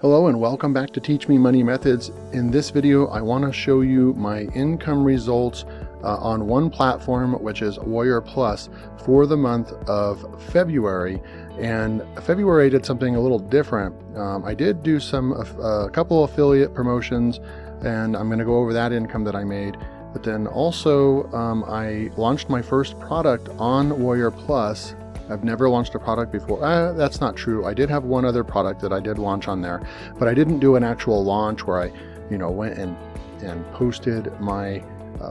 Hello and welcome back to Teach Me Money Methods. In this video, I want to show you my income results on one platform, which is Warrior Plus, for the month of February. And February I did something a little different. I did do a couple affiliate promotions, and I'm going to go over that income that I made. But then also I launched my first product on Warrior Plus. I've never launched a product before. That's not true. I did have one other product that I did launch on there, but I didn't do an actual launch where I, went and posted my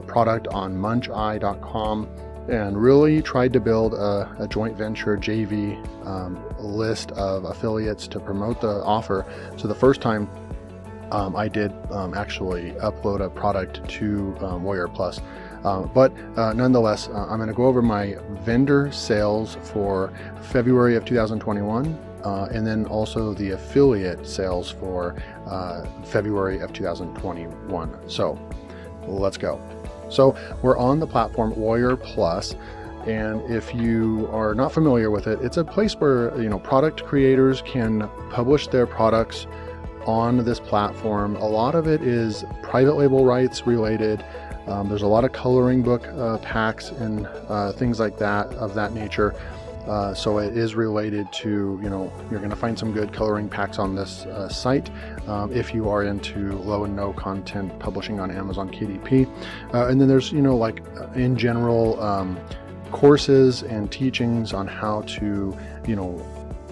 product on muncheye.com and really tried to build a joint venture JV list of affiliates to promote the offer. So the first time I did actually upload a product to Warrior Plus. But nonetheless, I'm going to go over my vendor sales for February of 2021, and then also the affiliate sales for February of 2021. So let's go. So we're on the platform Warrior Plus, and if you are not familiar with it, it's a place where product creators can publish their products on this platform. A lot of it is private label rights related. There's a lot of coloring book packs and things like that of that nature. So it is related to, you're going to find some good coloring packs on this site if you are into low and no content publishing on Amazon KDP. And then there's, in general, courses and teachings on how to,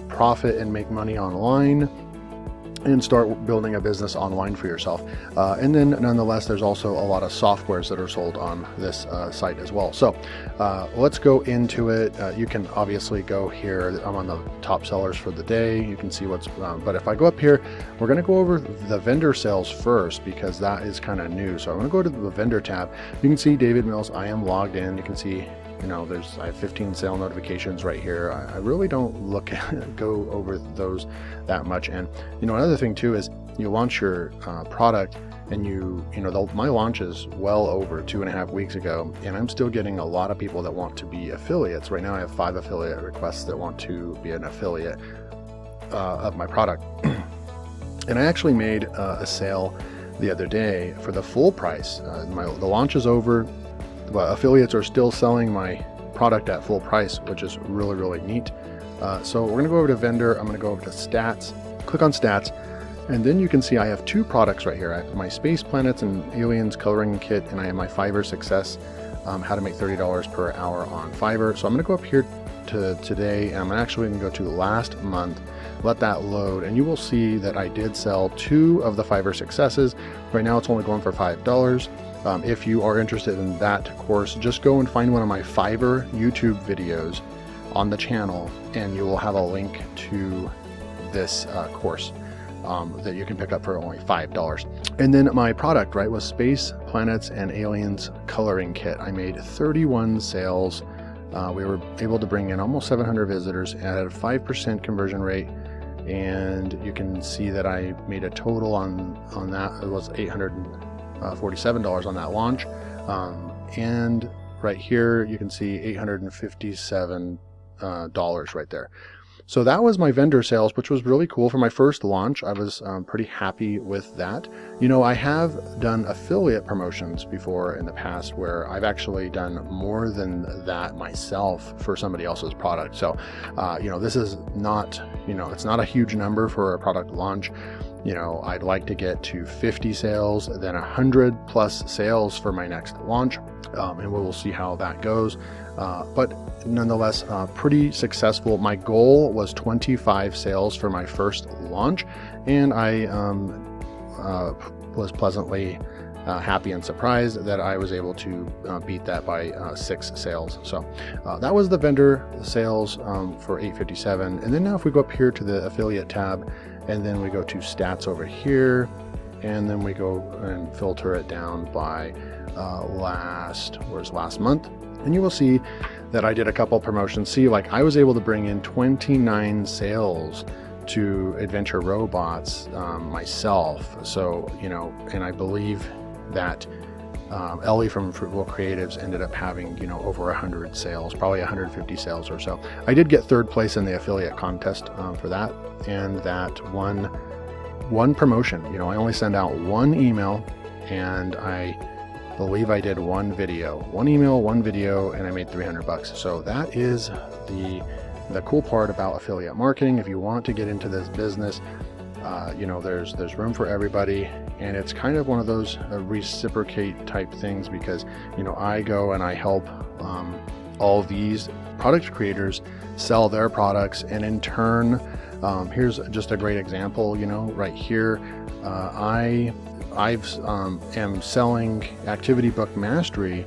profit and make money online and start building a business online for yourself. And then nonetheless, there's also a lot of softwares that are sold on this site as well. So let's go into it. You can obviously go here. I'm on the top sellers for the day. You can see what's, but if I go up here, we're gonna go over the vendor sales first because that is kind of new. So I'm gonna go to the vendor tab. You can see David Mills, I am logged in. You can see I have 15 sale notifications right here. I really don't go over those that much. And another thing too is you launch your product, and my launch is well over 2.5 weeks ago, and I'm still getting a lot of people that want to be affiliates. Right now I have 5 affiliate requests that want to be an affiliate of my product. And I actually made a sale the other day for the full price. The launch is over. Well, affiliates are still selling my product at full price, which is really, really neat. So we're going to go over to vendor. I'm going to go over to stats, click on stats, and then you can see I have 2 products right here. I have my Space Planets and Aliens coloring kit, and I have my Fiverr Success, how to make $30 per hour on Fiverr. So I'm going to go up here to today, and I'm actually going to go to last month, let that load, and you will see that I did sell 2 of the Fiverr Successes. Right now it's only going for $5. If you are interested in that course, just go and find one of my Fiverr YouTube videos on the channel, and you will have a link to this course that you can pick up for only $5. And then my product, was Space Planets and Aliens coloring kit. I made 31 sales. We were able to bring in almost 700 visitors at a 5% conversion rate. And you can see that I made a total on that. It was $847 on that launch, and right here you can see $857 right there. So that was my vendor sales, which was really cool for my first launch. I was pretty happy with that. I have done affiliate promotions before in the past where I've actually done more than that myself for somebody else's product. So this is not, it's not a huge number for a product launch. I'd like to get to 50 sales, then 100 plus sales for my next launch, and we will see how that goes. But nonetheless, pretty successful. My goal was 25 sales for my first launch, and I was pleasantly happy and surprised that I was able to beat that by 6 sales. So that was the vendor sales for $857. And then now if we go up here to the affiliate tab, and then we go to stats over here, and then we go and filter it down by last month. And you will see that I did a couple promotions. See, I was able to bring in 29 sales to Adventure Robots myself. So, and I believe that Ellie from Fruitful Creatives ended up having, over 100 sales, probably 150 sales or so. I did get 3rd place in the affiliate contest for that, and that one one promotion. You know, I only send out one email, and I believe I did one video, one email, one video, and I made $300. So that is the cool part about affiliate marketing. If you want to get into this business, you know, there's room for everybody, and it's kind of one of those reciprocate type things, because, you know, I go and I help all these product creators sell their products, and in turn, here's just a great example. You know, right here, I am selling Activity Book Mastery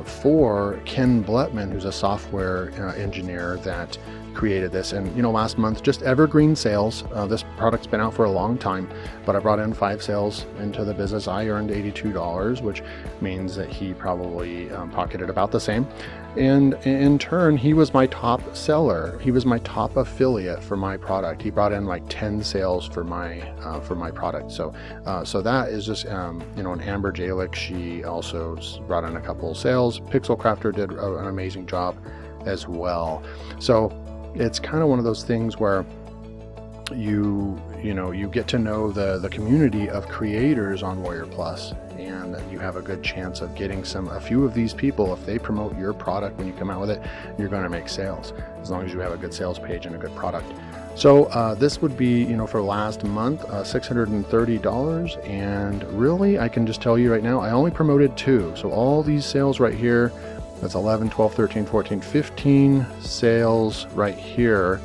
for Ken Bletman, who's a software engineer that created this. And, you know, last month, just evergreen sales. This product's been out for a long time, but I brought in 5 sales into the business. I earned $82, which means that he probably pocketed about the same. And in turn, he was my top seller. He was my top affiliate for my product. He brought in like 10 sales for my product. So that is just, you know, and Amber Jalick, she also brought in a couple of sales. Pixel Crafter did an amazing job as well. So it's kind of one of those things where you get to know the community of creators on Warrior Plus, and you have a good chance of getting a few of these people. If they promote your product when you come out with it, you're going to make sales, as long as you have a good sales page and a good product. So this would be, you know, for last month, $630, and really I can just tell you right now, I only promoted 2. So all these sales right here, that's 11, 12, 13, 14, 15 sales right here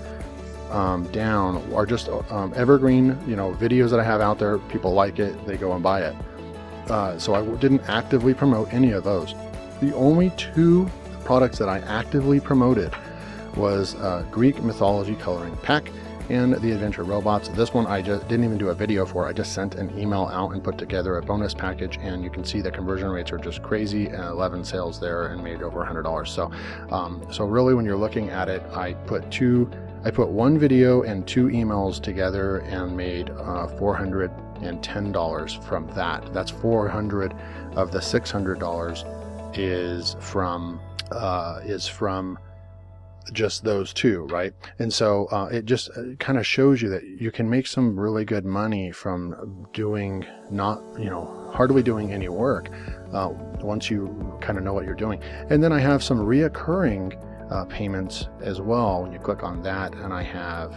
down are just evergreen, you know, videos that I have out there. People like it, they go and buy it. So I didn't actively promote any of those. The only 2 products that I actively promoted was Greek Mythology Coloring Pack and the Adventure Robots. This one I just didn't even do a video for. I just sent an email out and put together a bonus package, and you can see the conversion rates are just crazy. 11 sales there and made over $100. So really, when you're looking at it, I put 1 video and 2 emails together and made $410 from that. That's $400 of the $600 is from just those 2, right? And so it just kind of shows you that you can make some really good money from doing hardly doing any work once you kind of know what you're doing. And then I have some reoccurring payments as well. When you click on that, and I have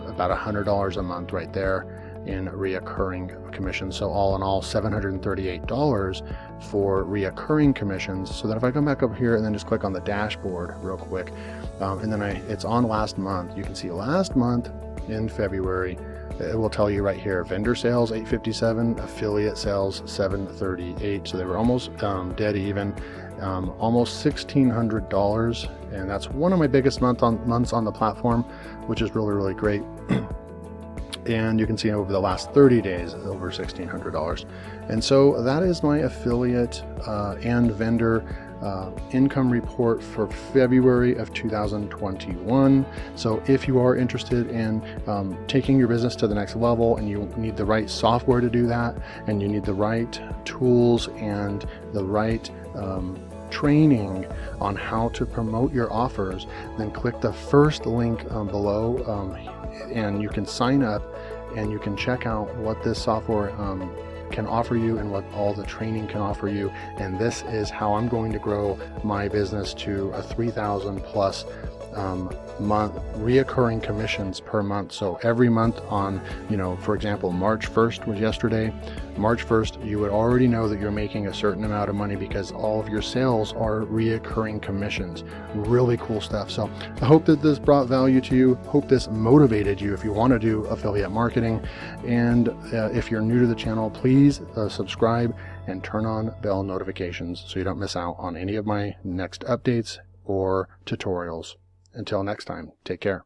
about $100 a month right there in reoccurring commissions. So all in all, $738 for reoccurring commissions. So that if I come back up here and then just click on the dashboard real quick, and then it's on last month, you can see last month in February, it will tell you right here, vendor sales $857, affiliate sales $738. So they were almost dead even, almost $1,600, and that's one of my biggest months on the platform, which is really, really great. And you can see over the last 30 days, over $1,600. And so that is my affiliate and vendor income report for February of 2021. So if you are interested in taking your business to the next level, and you need the right software to do that, and you need the right tools and the right training on how to promote your offers, then click the first link below, and you can sign up and you can check out what this software can offer you and what all the training can offer you. And this is how I'm going to grow my business to a 3,000 plus month reoccurring commissions per month. So every month on, for example, March 1st was yesterday. March 1st, you would already know that you're making a certain amount of money because all of your sales are reoccurring commissions. Really cool stuff. So I hope that this brought value to you. Hope this motivated you if you want to do affiliate marketing. And if you're new to the channel, please subscribe and turn on bell notifications so you don't miss out on any of my next updates or tutorials. Until next time, take care.